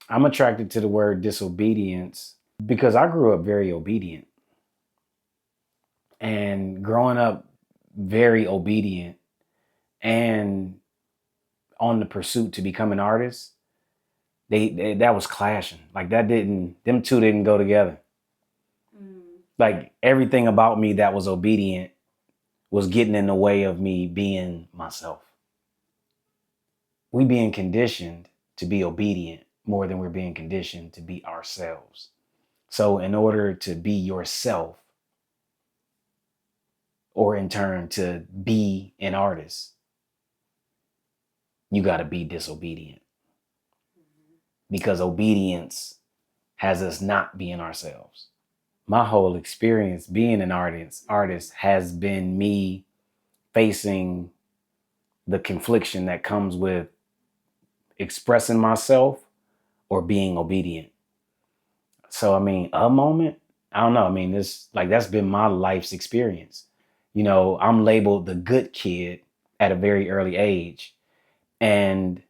I'm attracted to the word disobedience because I grew up very obedient. And growing up very obedient and on the pursuit to become an artist, they that was clashing. Like them two didn't go together. Like everything about me that was obedient was getting in the way of me being myself. We being conditioned to be obedient more than we're being conditioned to be ourselves. So in order to be yourself, or in turn to be an artist, you got to be disobedient because obedience has us not being ourselves. My whole experience being an artist has been me facing the confliction that comes with expressing myself or being obedient. So, I mean, a moment, I don't know. I mean, that's been my life's experience. I'm labeled the good kid at a very early age. And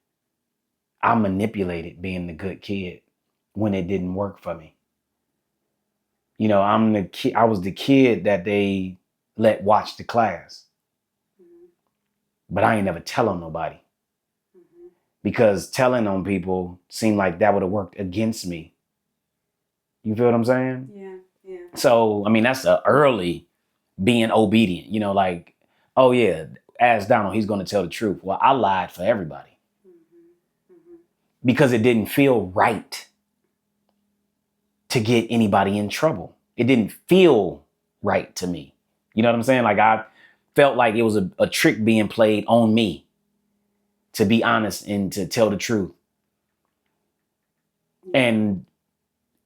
I manipulated being the good kid when it didn't work for me. I'm the kid. I was the kid that they let watch the class, but I ain't never tell on nobody because telling on people seemed like that would have worked against me. You feel what I'm saying? Yeah, yeah. So, I mean, that's a early being obedient, like, oh yeah, ask Donald, he's going to tell the truth. Well, I lied for everybody because it didn't feel right to get anybody in trouble. It didn't feel right to me. You know what I'm saying? Like I felt like it was a trick being played on me to be honest and to tell the truth. And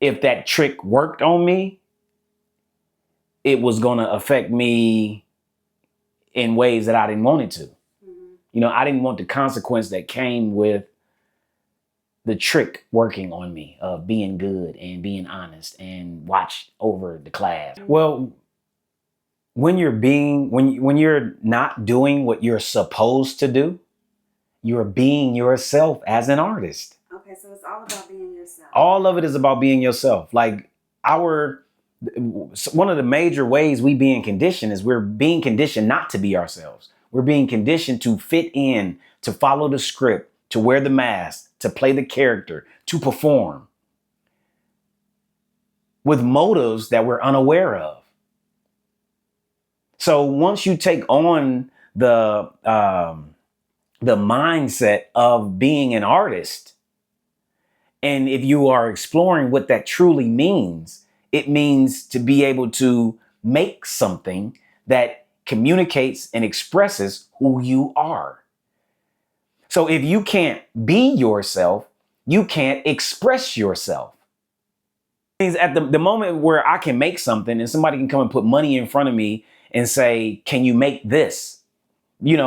if that trick worked on me, it was going to affect me in ways that I didn't want it to. I didn't want the consequence that came with the trick working on me of being good and being honest and watch over the class. Well, when you're not doing what you're supposed to do, you're being yourself as an artist. Okay, so it's all about being yourself. All of it is about being yourself. Like one of the major ways we being conditioned is we're being conditioned not to be ourselves. We're being conditioned to fit in, to follow the script, to wear the mask, to play the character, to perform with motives that we're unaware of. So once you take on the mindset of being an artist, and if you are exploring what that truly means, it means to be able to make something that communicates and expresses who you are. So if you can't be yourself, you can't express yourself. Means at the moment where I can make something and somebody can come and put money in front of me and say, "Can you make this?" We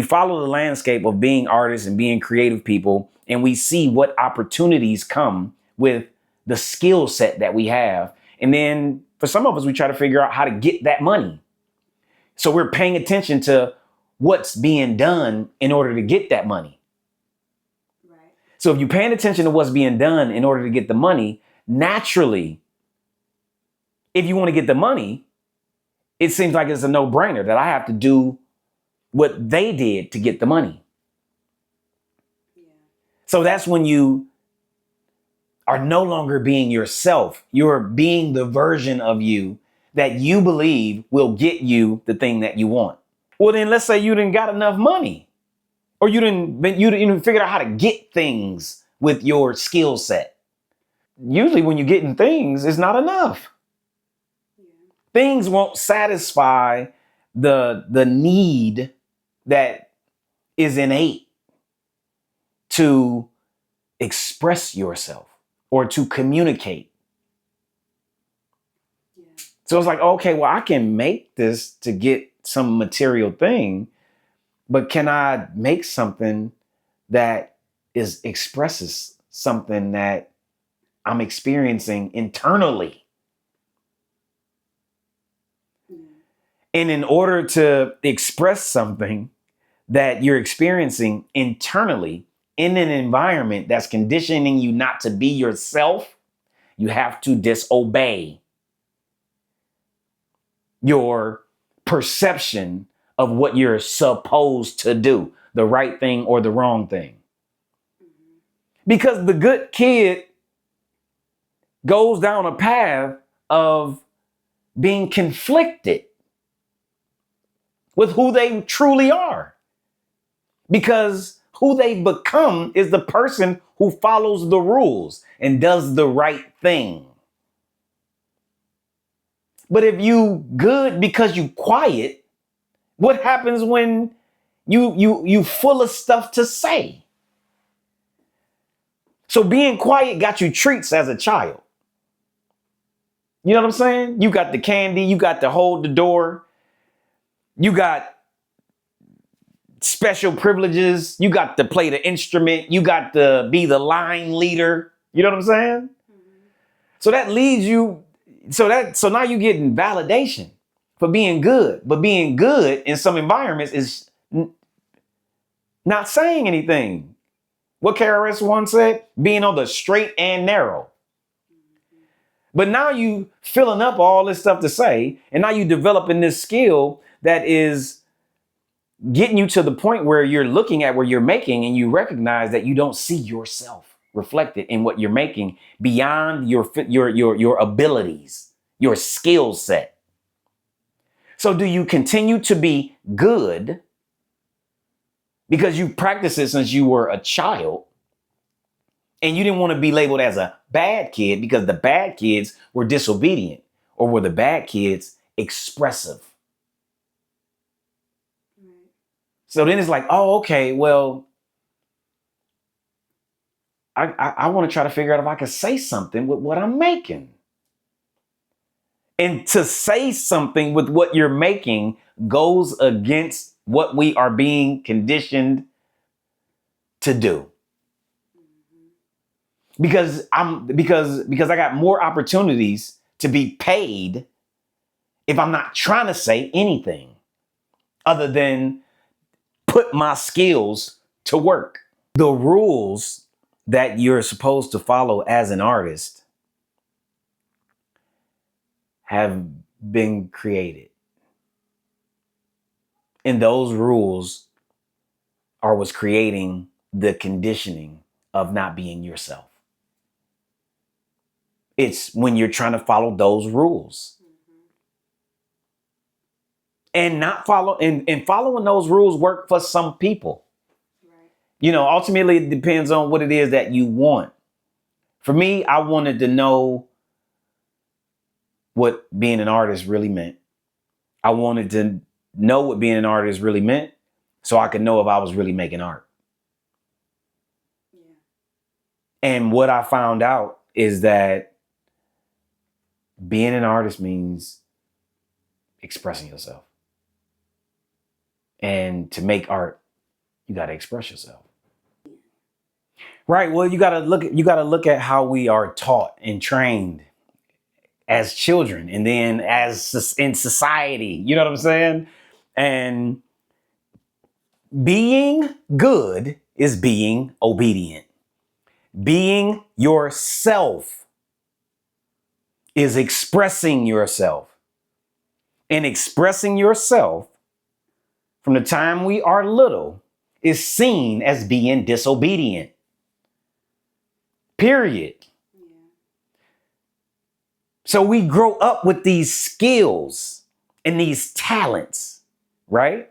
follow the landscape of being artists and being creative people, and we see what opportunities come with the skill set that we have. And then for some of us, we try to figure out how to get that money. So we're paying attention to what's being done in order to get that money. Right. So if you're paying attention to what's being done in order to get the money, naturally, if you want to get the money, it seems like it's a no-brainer that I have to do what they did to get the money. Yeah. So that's when you are no longer being yourself. You're being the version of you that you believe will get you the thing that you want. Well, then let's say you didn't got enough money, or you didn't figure out how to get things with your skill set. Usually when you're getting things, it's not enough. Yeah. Things won't satisfy the need that is innate to express yourself or to communicate. Yeah. So it's like, okay, well, I can make this to get some material thing, but can I make something that expresses something that I'm experiencing internally? Yeah. And in order to express something that you're experiencing internally, in an environment that's conditioning you not to be yourself, you have to disobey your perception of what you're supposed to do, the right thing or the wrong thing. Because the good kid goes down a path of being conflicted with who they truly are. Because who they become is the person who follows the rules and does the right thing. But if you good because you quiet, what happens when you full of stuff to say? So being quiet got you treats as a child. You know what I'm saying? You got the candy, you got to hold the door, you got special privileges, you got to play the instrument, you got to be the line leader. You know what I'm saying? So that leads you, so now you're getting validation for being good. But being good in some environments is not saying anything. What KRS-One said, being on the straight and narrow. But now you filling up all this stuff to say, and now you developing this skill that is getting you to the point where you're looking at where you're making and you recognize that you don't see yourself reflected in what you're making beyond your abilities, your skill set. So do you continue to be good because you practiced it since you were a child and you didn't want to be labeled as a bad kid because the bad kids were disobedient, or were the bad kids expressive? So then it's like, oh, okay, well, I want to try to figure out if I can say something with what I'm making. And to say something with what you're making goes against what we are being conditioned to do. Because I got more opportunities to be paid if I'm not trying to say anything other than put my skills to work. The rules that you're supposed to follow as an artist have been created. And those rules are what's creating the conditioning of not being yourself. It's when you're trying to follow those rules. And following those rules work for some people. Right. You know, ultimately it depends on what it is that you want. For me, I wanted to know what being an artist really meant. I wanted to know what being an artist really meant so I could know if I was really making art. Yeah. And what I found out is that being an artist means expressing yourself. And to make art, you got to express yourself. Right. Well, you got to look at how we are taught and trained as children and then as in society. You know what I'm saying? And being good is being obedient. Being yourself is expressing yourself. And expressing yourself from the time we are little is seen as being disobedient. Period. Yeah. So we grow up with these skills and these talents, right?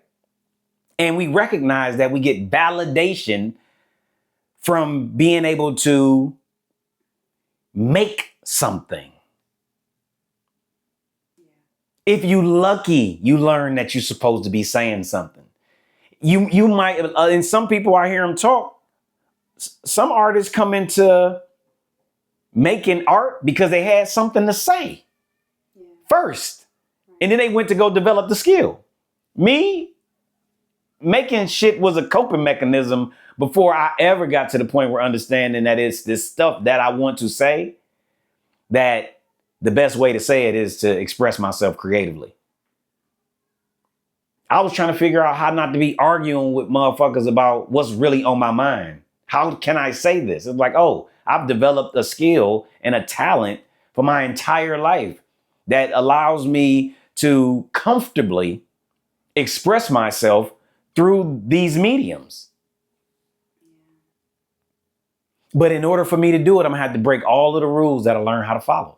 And we recognize that we get validation from being able to make something. If you lucky, you learn that you're supposed to be saying something. You might, and some people, I hear them talk, some artists come into making art because they had something to say first. And then they went to go develop the skill. Me, making shit was a coping mechanism before I ever got to the point where understanding that it's this stuff that I want to say, that the best way to say it is to express myself creatively. I was trying to figure out how not to be arguing with motherfuckers about what's really on my mind. How can I say this? It's like, oh, I've developed a skill and a talent for my entire life that allows me to comfortably express myself through these mediums. But in order for me to do it, I'm gonna have to break all of the rules that I learned how to follow.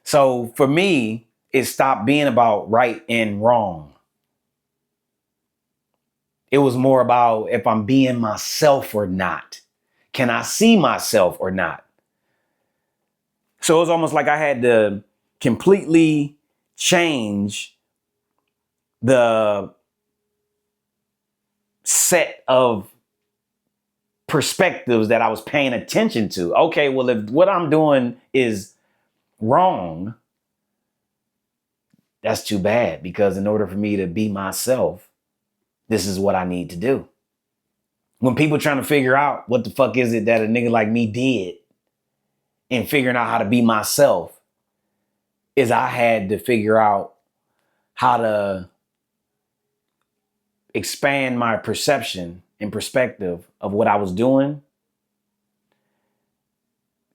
So for me, it stopped being about right and wrong. It was more about if I'm being myself or not. Can I see myself or not? So it was almost like I had to completely change the set of perspectives that I was paying attention to. Okay, well, if what I'm doing is wrong, that's too bad, because in order for me to be myself, this is what I need to do. When people trying to figure out what the fuck is it that a nigga like me did and figuring out how to be myself, is I had to figure out how to expand my perception and perspective of what I was doing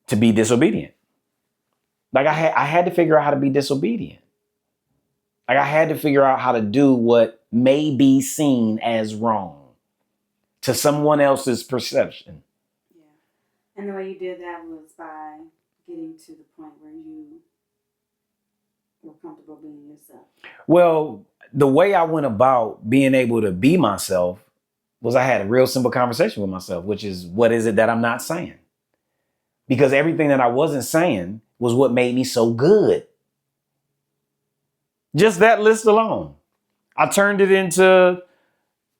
to be disobedient. Like I had to figure out how to be disobedient. Like I had to figure out how to do what may be seen as wrong to someone else's perception. Yeah. And the way you did that was by getting to the point where you were comfortable being yourself. Well, the way I went about being able to be myself was I had a real simple conversation with myself, which is, what is it that I'm not saying? Because everything that I wasn't saying was what made me so good. Just that list alone. I turned it into,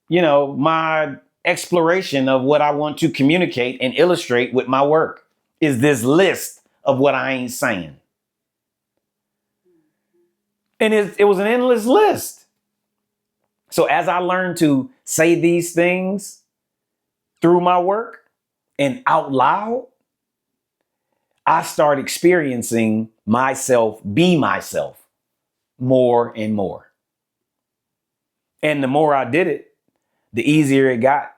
my exploration of what I want to communicate and illustrate with my work is this list of what I ain't saying. And it was an endless list. So as I learned to say these things through my work and out loud, I start experiencing myself be myself more and more. And the more I did it, the easier it got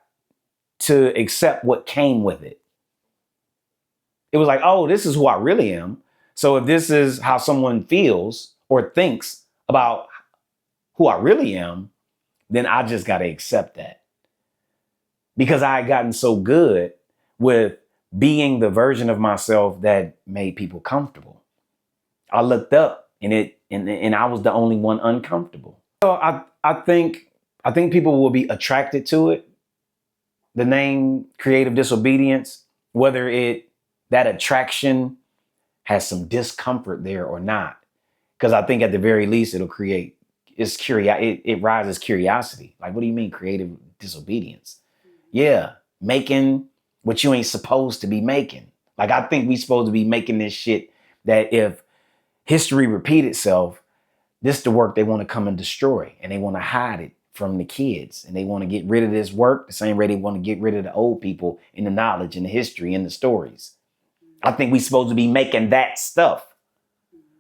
to accept what came with it. It was like, oh, this is who I really am. So if this is how someone feels or thinks about who I really am, then I just got to accept that. Because I had gotten so good with being the version of myself that made people comfortable. I looked up and I was the only one uncomfortable. So I think people will be attracted to it. The name Creative Disobedience, whether that attraction has some discomfort there or not. Because I think at the very least it'll create it rises curiosity. Like, what do you mean creative disobedience? Yeah, making what you ain't supposed to be making. Like, I think we supposed to be making this shit that if history repeat itself, this the work they want to come and destroy, and they want to hide it from the kids, and they want to get rid of this work the same way they want to get rid of the old people and the knowledge and the history and the stories. I think we supposed to be making that stuff.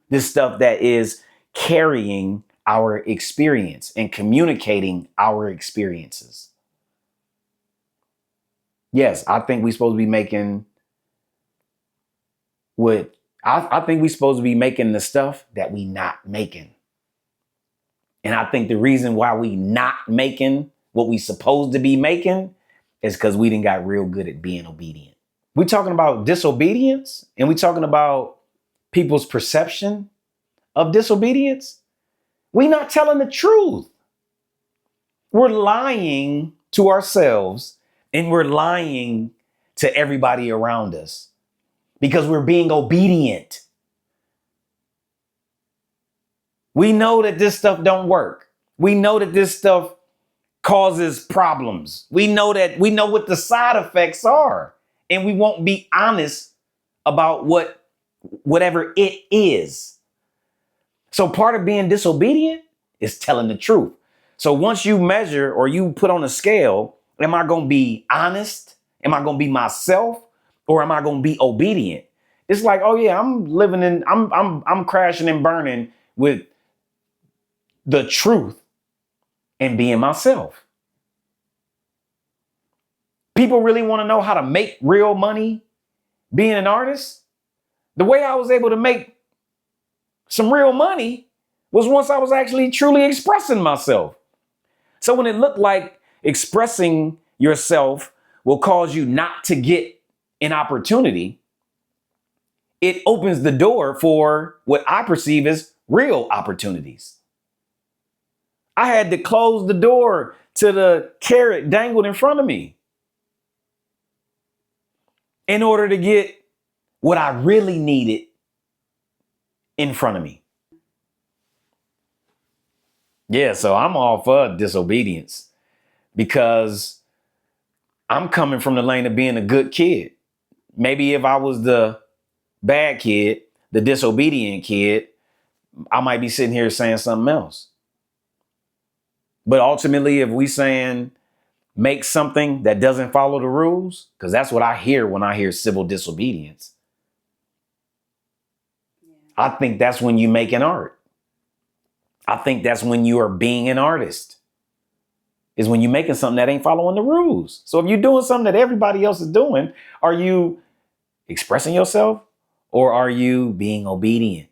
This stuff that is carrying our experience and communicating our experiences. Yes, I think we supposed to be making I think we supposed to be making the stuff that we not making. And I think the reason why we not making what we supposed to be making is because we didn't got real good at being obedient. We talking about disobedience, and we talking about people's perception of disobedience. We not telling the truth. We're lying to ourselves, and we're lying to everybody around us because we're being obedient. We know that this stuff don't work. We know that this stuff causes problems. We know what the side effects are, and we won't be honest about whatever it is. So part of being disobedient is telling the truth. So once you measure or you put on a scale, am I going to be honest? Am I going to be myself? Or am I going to be obedient? It's like, oh yeah, I'm crashing and burning with the truth and being myself. People really want to know how to make real money being an artist. The way I was able to make some real money was once I was actually truly expressing myself. So when it looked like expressing yourself will cause you not to get an opportunity, it opens the door for what I perceive as real opportunities. I had to close the door to the carrot dangled in front of me in order to get what I really needed in front of me. Yeah, so I'm all for disobedience because I'm coming from the lane of being a good kid. Maybe if I was the bad kid, the disobedient kid, I might be sitting here saying something else. But ultimately, if we saying make something that doesn't follow the rules, because that's what I hear when I hear civil disobedience. Yeah. I think that's when you make an art. I think that's when you are being an artist. Is when you're making something that ain't following the rules. So if you're doing something that everybody else is doing, are you expressing yourself or are you being obedient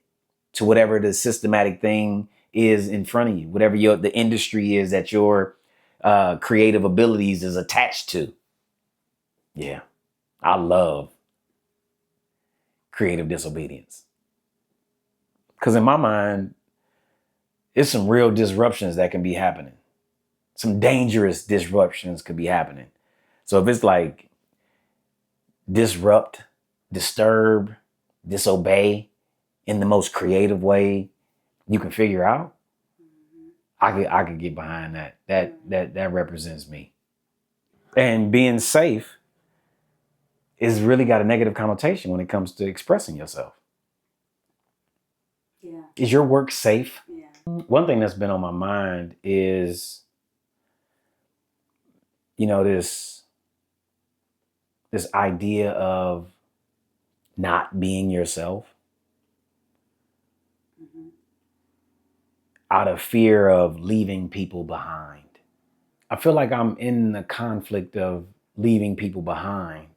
to whatever the systematic thing is in front of you, whatever the industry is that your creative abilities is attached to? Yeah, I love creative disobedience. Because in my mind, it's some real disruptions that can be happening. Some dangerous disruptions could be happening. So if it's like disrupt, disturb, disobey in the most creative way you can figure out, I could get behind that. That represents me. And being safe is really got a negative connotation when it comes to expressing yourself. Yeah. Is your work safe? Yeah. One thing that's been on my mind is, this idea of not being yourself out of fear of leaving people behind. I feel like I'm in the conflict of leaving people behind.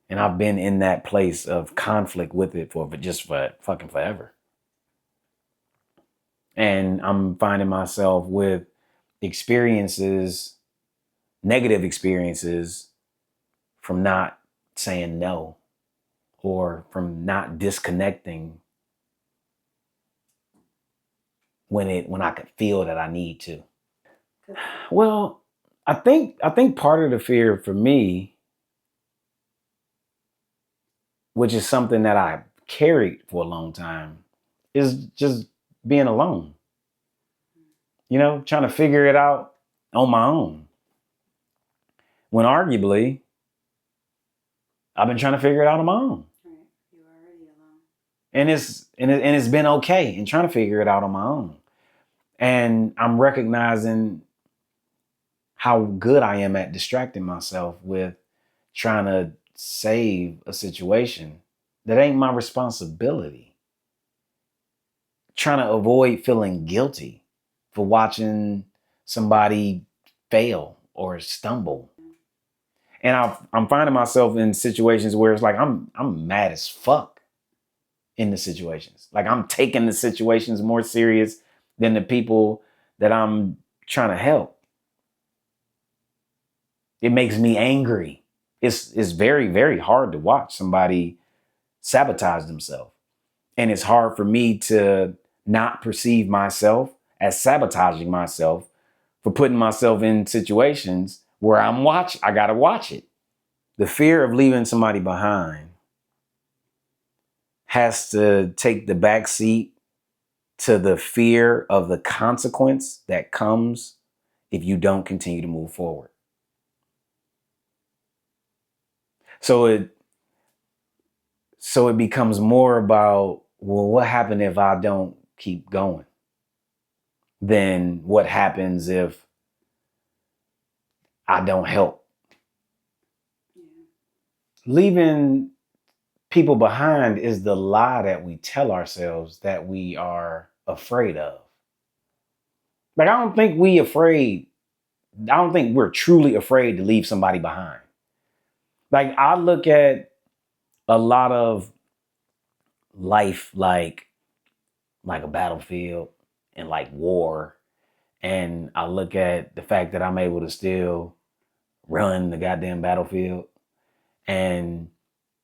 And I've been in that place of conflict with it for fucking forever. And I'm finding myself with experiences, negative experiences, from not saying no or from not disconnecting when I could feel that I need to. Well, I think part of the fear for me, which is something that I carried for a long time, is just being alone. Trying to figure it out on my own. When arguably, I've been trying to figure it out on my own. Right. You're already alone. And it's been okay in trying to figure it out on my own. And I'm recognizing how good I am at distracting myself with trying to save a situation that ain't my responsibility. Trying to avoid feeling guilty for watching somebody fail or stumble. And I'm finding myself in situations where it's like I'm mad as fuck in the situations. Like I'm taking the situations more serious than the people that I'm trying to help. It makes me angry. It's very, very hard to watch somebody sabotage themselves. And it's hard for me to not perceive myself as sabotaging myself for putting myself in situations where I gotta watch it. The fear of leaving somebody behind has to take the back seat to the fear of the consequence that comes if you don't continue to move forward. So it becomes more about, well, what happened if I don't keep going? Then what happens if I don't help? Yeah. Leaving people behind is the lie that we tell ourselves that we are afraid of. Like, I don't think we afraid I don't think we're truly afraid to leave somebody behind. Like I look at a lot of life like a battlefield and like war. And I look at the fact that I'm able to still run the goddamn battlefield. And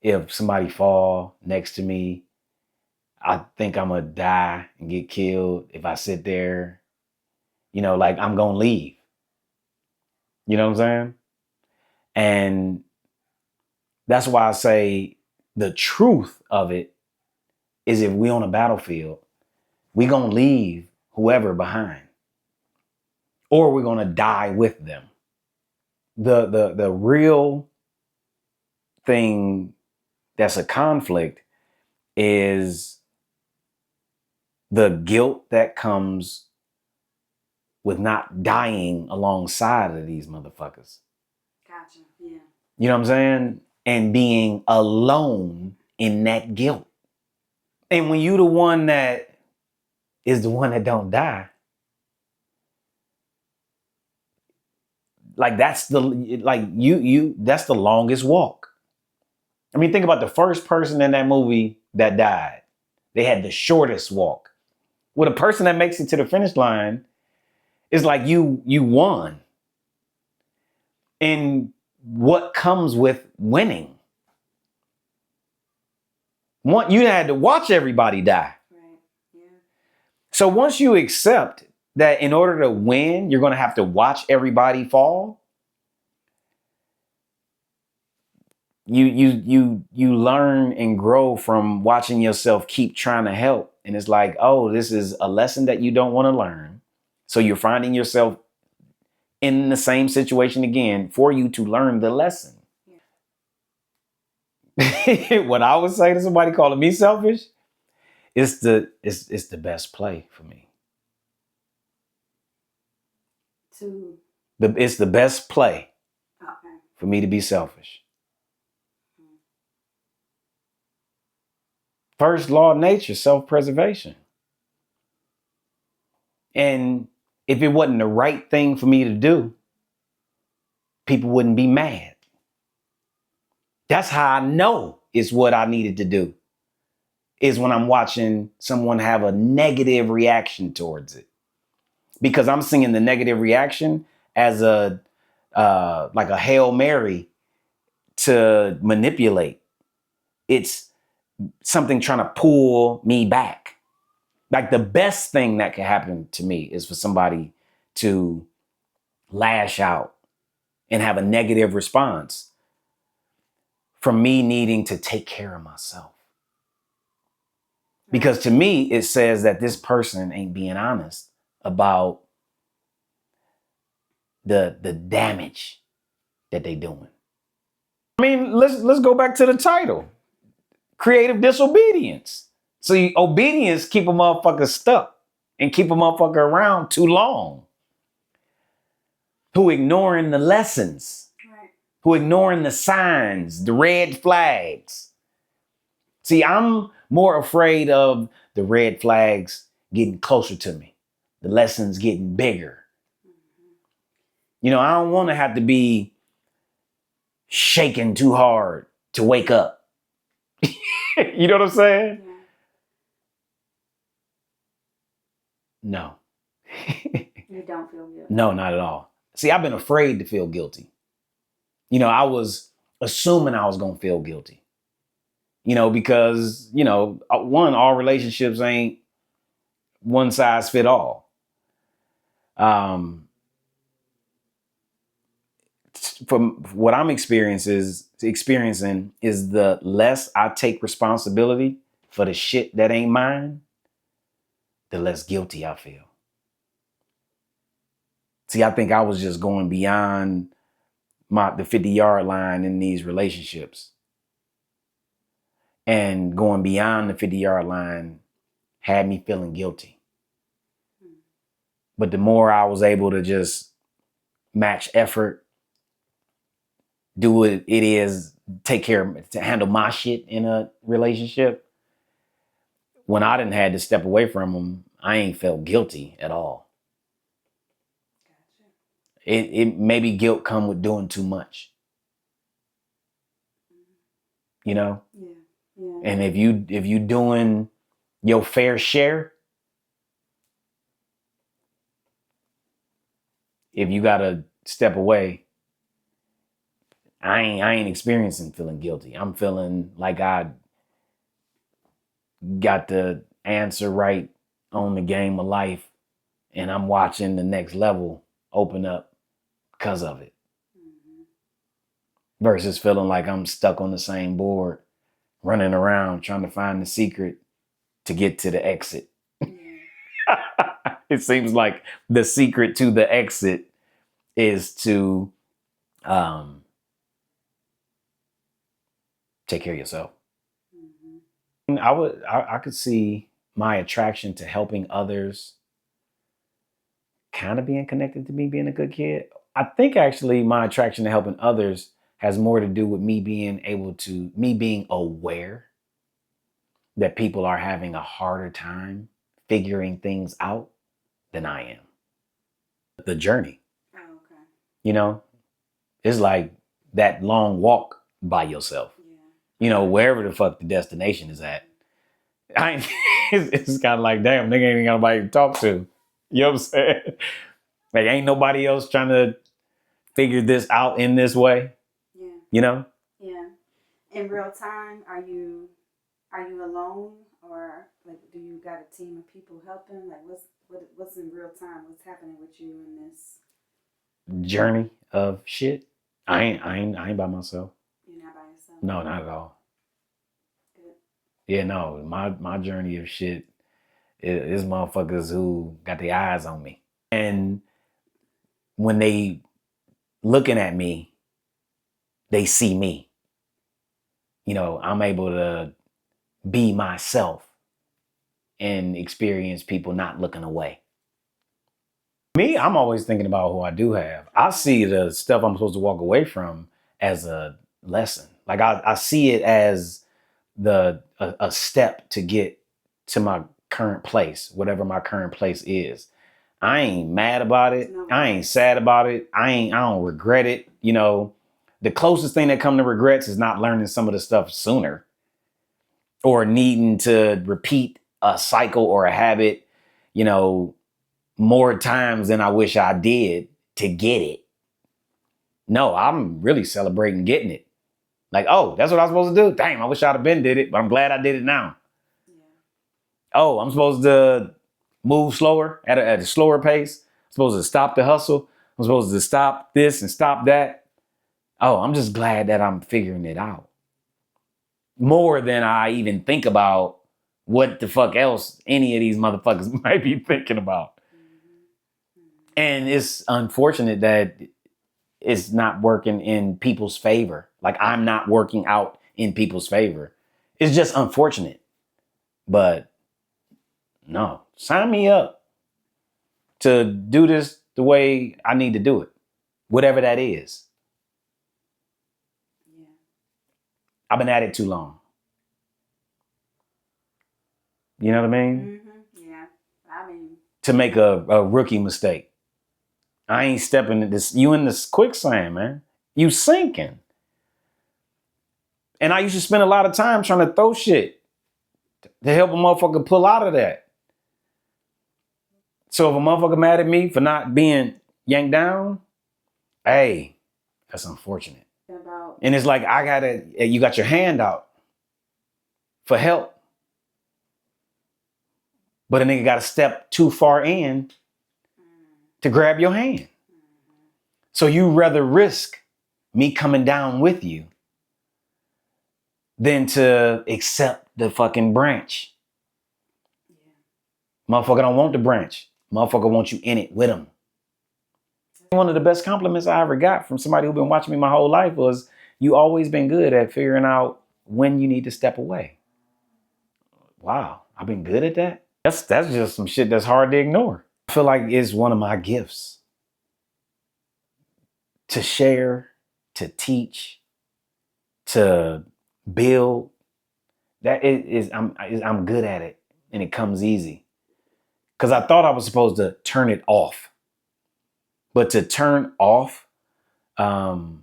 if somebody fall next to me, I think I'm gonna die and get killed if I sit there. Like I'm gonna leave. You know what I'm saying? And that's why I say the truth of it is if we on a battlefield, we gonna leave whoever behind. Or we're gonna die with them. The real thing that's a conflict is the guilt that comes with not dying alongside of these motherfuckers. Gotcha. Yeah. You know what I'm saying? And being alone in that guilt. And when you the one that is the one that don't die, like that's the that's the longest walk. I mean, think about the first person in that movie that died. They had the shortest walk. Well, the person that makes it to the finish line is like you won. And what comes with winning? You had to watch everybody die. Right. Yeah. So once you accept that in order to win, you're going to have to watch everybody fall, you learn and grow from watching yourself keep trying to help. And it's like, oh, this is a lesson that you don't want to learn. So you're finding yourself in the same situation again for you to learn the lesson. Yeah. What I would say to somebody calling me selfish, it's the best play for me. It's the best play for me to be selfish. First law of nature, self-preservation. And if it wasn't the right thing for me to do, people wouldn't be mad. That's how I know it's what I needed to do, is when I'm watching someone have a negative reaction towards it. Because I'm seeing the negative reaction as like a Hail Mary to manipulate. It's something trying to pull me back. Like the best thing that could happen to me is for somebody to lash out and have a negative response from me needing to take care of myself. Because to me, it says that this person ain't being honest about the damage that they doing. I mean, let's go back to the title. Creative Disobedience. See, obedience keep a motherfucker stuck and keep a motherfucker around too long. Who ignoring the lessons. Right. Who ignoring the signs, the red flags. See, I'm more afraid of the red flags getting closer to me. The lessons getting bigger. Mm-hmm. I don't want to have to be shaking too hard to wake up. You know what I'm saying? Yeah. No. You don't feel guilty? No, not at all. See, I've been afraid to feel guilty. I was assuming I was going to feel guilty. Because, one, all relationships ain't one size fit all. From what I'm experiencing is the less I take responsibility for the shit that ain't mine, the less guilty I feel. See, I think I was just going beyond the 50-yard line in these relationships. And going beyond the 50-yard line had me feeling guilty. But the more I was able to just match effort, do what it is, take care, to handle my shit in a relationship, when I didn't had to step away from them, I ain't felt guilty at all. It maybe guilt come with doing too much, you know? Yeah. Yeah. And if you doing your fair share, if you gotta step away, I ain't experiencing feeling guilty. I'm feeling like I got the answer right on the game of life, and I'm watching the next level open up because of it. Mm-hmm. Versus feeling like I'm stuck on the same board, running around trying to find the secret to get to the exit. Yeah. It seems like the secret to the exit is to take care of yourself. Mm-hmm. I could see my attraction to helping others kind of being connected to me being a good kid. I think actually my attraction to helping others has more to do with me being aware that people are having a harder time figuring things out than I am. The journey, Oh, okay. you know, it's like that long walk by yourself, Yeah. wherever the fuck the destination is at. It's kind of like, damn, nigga ain't got nobody to talk to. You know what I'm saying? Like, ain't nobody else trying to figure this out in this way, Yeah. you know? Yeah. In real time, are you alone, or like do you got a team of people helping? Like what's in real time? What's happening with you in this? Journey of shit. I ain't by myself. You're not by yourself. No, not at all. Good. Yeah, no, my journey of shit is motherfuckers who got their eyes on me. And when they looking at me, they see me. I'm able to be myself and experience people not looking away. Me, I'm always thinking about who I do have. I see the stuff I'm supposed to walk away from as a lesson. Like I see it as a step to get to my current place, whatever my current place is. I ain't mad about it. I ain't sad about it. I don't regret it. The closest thing that come to regrets is not learning some of the stuff sooner or needing to repeat a cycle or a habit, more times than I wish I did to get it. No, I'm really celebrating getting it. Like, oh, that's what I was supposed to do. Damn, I wish I'd have been did it, but I'm glad I did it now. Yeah. Oh, I'm supposed to move slower at a slower pace. I'm supposed to stop the hustle. I'm supposed to stop this and stop that. Oh, I'm just glad that I'm figuring it out. More than I even think about what the fuck else any of these motherfuckers might be thinking about. Mm-hmm. And it's unfortunate that it's not working in people's favor. Like I'm not working out in people's favor. It's just unfortunate. But no, sign me up to do this the way I need to do it, whatever that is. Yeah. I've been at it too long. You know what I mean? Mm-hmm. Yeah. I mean, To make a rookie mistake. I ain't stepping in this. You in this quicksand, man. You sinking. And I used to spend a lot of time trying to throw shit to help a motherfucker pull out of that. So if a motherfucker mad at me for not being yanked down, hey, that's unfortunate. about And it's like you got your hand out for help, but a nigga got to step too far in to grab your hand. So you rather risk me coming down with you than to accept the fucking branch. yeah. Motherfucker don't want the branch. Motherfucker wants you in it with him. One of the best compliments I ever got from somebody who's been watching me my whole life was, you always been good at figuring out when you need to step away. Wow, I've been good at that? That's just some shit that's hard to ignore. I feel like it's one of my gifts to share, to teach, to build. I'm good at it, and it comes easy. Because I thought I was supposed to turn it off. But to turn off the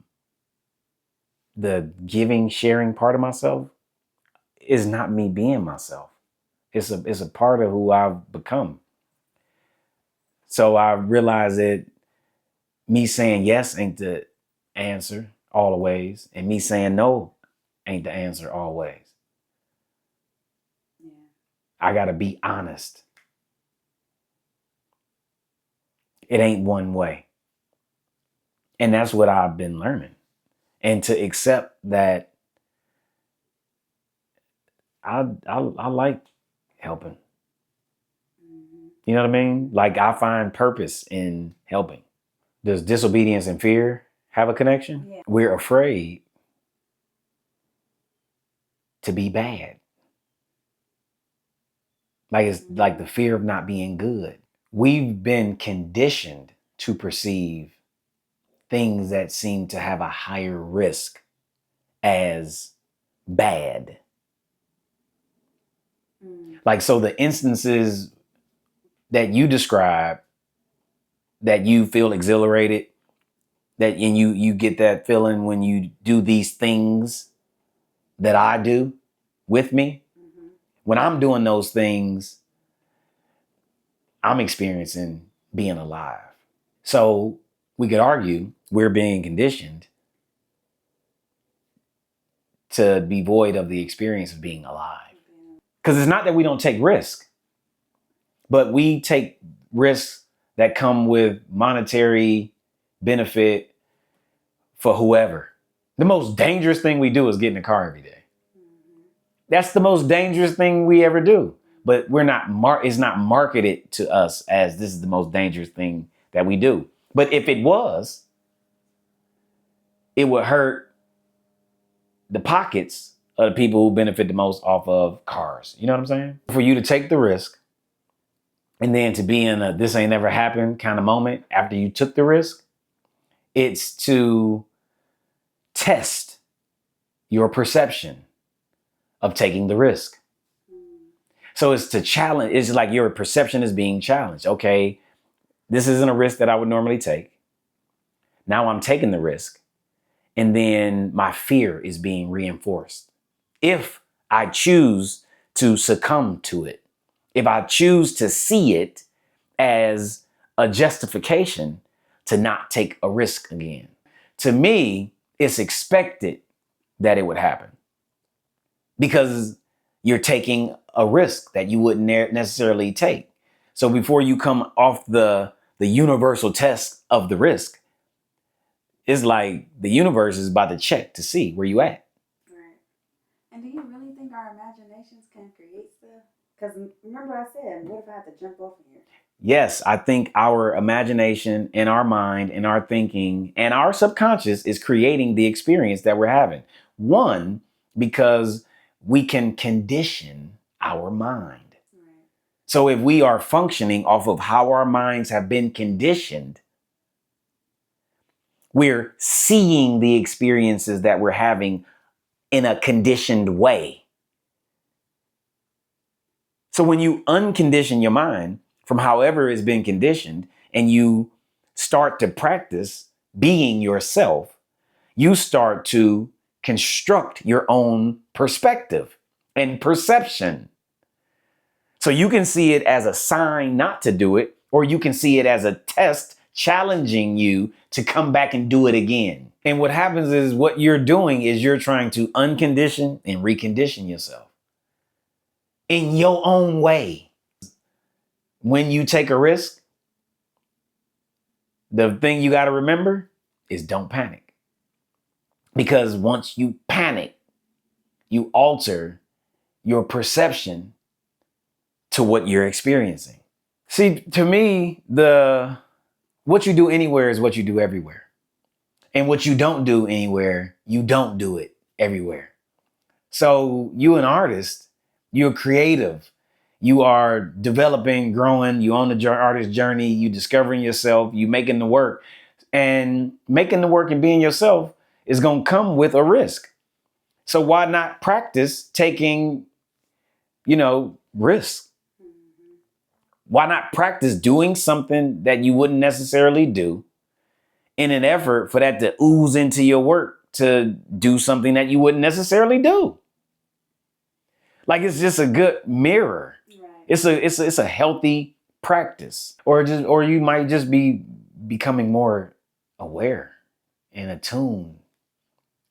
giving, sharing part of myself is not me being myself. It's a part of who I've become. So I realize that me saying yes ain't the answer always, and me saying no ain't the answer always. Yeah. I gotta be honest. It ain't one way. And that's what I've been learning. And to accept that I like helping. Mm-hmm. You know what I mean? Like I find purpose in helping. Does disobedience and fear have a connection? Yeah. We're afraid to be bad. Like it's like the fear of not being good. We've been conditioned to perceive things that seem to have a higher risk as bad. Like, so the instances that you describe that you feel exhilarated, that and you get that feeling when you do these things that I do with me. Mm-hmm. When I'm doing those things, I'm experiencing being alive. So we could argue we're being conditioned to be void of the experience of being alive. Because it's not that we don't take risk, but we take risks that come with monetary benefit for whoever. The most dangerous thing we do is get in the car every day. Mm-hmm. That's the most dangerous thing we ever do. But it's not marketed to us as this is the most dangerous thing that we do. But if it was, it would hurt the pockets of the people who benefit the most off of cars. You know what I'm saying? For you to take the risk and then to be in a this ain't never happened kind of moment after you took the risk, it's to test your perception of taking the risk. So it's to challenge, it's like your perception is being challenged. Okay, this isn't a risk that I would normally take. Now I'm taking the risk. And then my fear is being reinforced. If I choose to succumb to it, if I choose to see it as a justification to not take a risk again, to me, it's expected that it would happen because you're taking a risk that you wouldn't necessarily take. So before you come off the universal test of the risk, it's like the universe is about to check to see where you at. Right. And do you really think our imaginations can create stuff? Because remember I said, what if I have to jump off of here? Yes, I think our imagination and our mind and our thinking and our subconscious is creating the experience that we're having. One, because we can condition our mind. Right. So if we are functioning off of how our minds have been conditioned, we're seeing the experiences that we're having in a conditioned way. So when you uncondition your mind from however it's been conditioned and you start to practice being yourself, you start to construct your own perspective and perception. So you can see it as a sign not to do it, or you can see it as a test challenging you to come back and do it again. And what happens is what you're doing is you're trying to uncondition and recondition yourself in your own way. When you take a risk, the thing you got to remember is don't panic. Because once you panic, you alter your perception to what you're experiencing. See, to me, what you do anywhere is what you do everywhere. And what you don't do anywhere, you don't do it everywhere. So you an artist, you're creative, you are developing, growing, you on the artist journey, you discovering yourself, you making the work. And making the work and being yourself is going to come with a risk. So why not practice taking, risks? Mm-hmm. Why not practice doing something that you wouldn't necessarily do in an effort for that to ooze into your work to do something that you wouldn't necessarily do. Like, it's just a good mirror. Right. It's a healthy practice. Or you might just be becoming more aware and attuned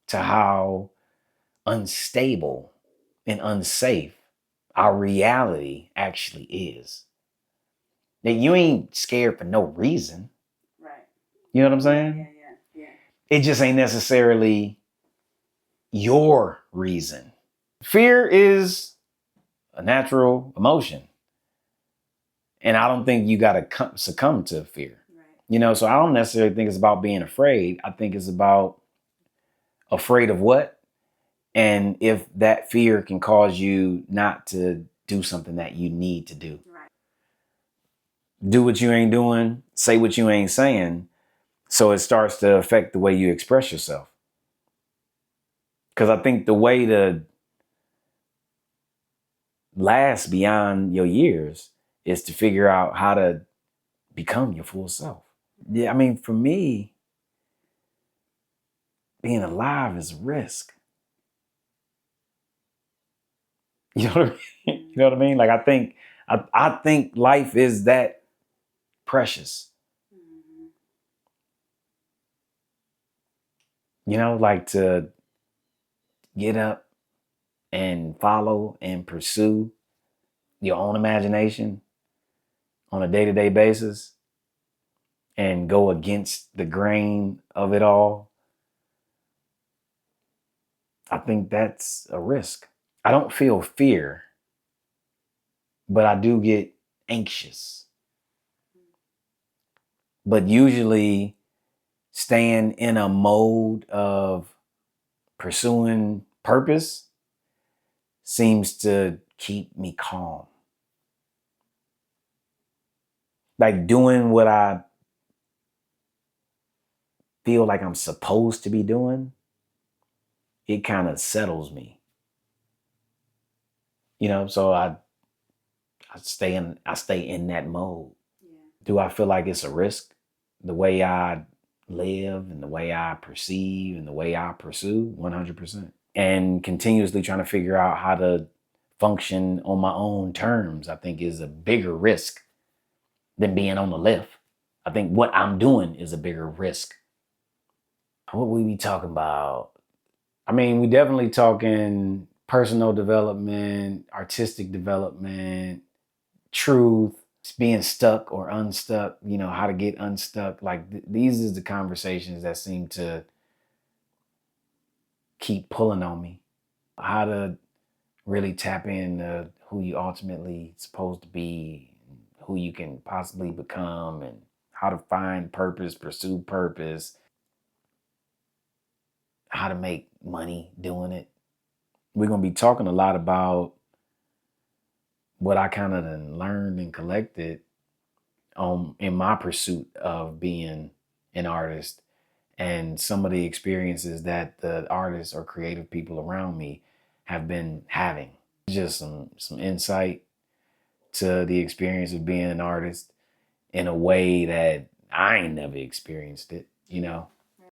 to how unstable and unsafe our reality actually is. That you ain't scared for no reason. Right. You know what I'm saying? Yeah. It just ain't necessarily your reason. Fear is a natural emotion. And I don't think you got to succumb to fear. Right. So I don't necessarily think it's about being afraid. I think it's about afraid of what? And if that fear can cause you not to do something that you need to do. Right. Do what you ain't doing, say what you ain't saying. So it starts to affect the way you express yourself. Because I think the way to last beyond your years is to figure out how to become your full self. Yeah, I mean, for me, being alive is a risk. You know what I mean? You know what I mean? Like, I think life is that precious. Like to get up and follow and pursue your own imagination on a day-to-day basis and go against the grain of it all. I think that's a risk. I don't feel fear, but I do get anxious. But usually staying in a mode of pursuing purpose seems to keep me calm. Like doing what I feel like I'm supposed to be doing, it kind of settles me. So I stay in that mode. Yeah. Do I feel like it's a risk? The way I live and the way I perceive and the way I pursue, 100%. And continuously trying to figure out how to function on my own terms, I think is a bigger risk than being on the left. I think what I'm doing is a bigger risk. What we be talking about? I mean, we definitely talking personal development, artistic development, truth, being stuck or unstuck, how to get unstuck. Like these is the conversations that seem to keep pulling on me. How to really tap into who you ultimately supposed to be, who you can possibly become, and how to find purpose, pursue purpose, how to make money doing it. We're going to be talking a lot about what I kind of learned and collected in my pursuit of being an artist, and some of the experiences that the artists or creative people around me have been having. Just some insight to the experience of being an artist in a way that I ain't never experienced it,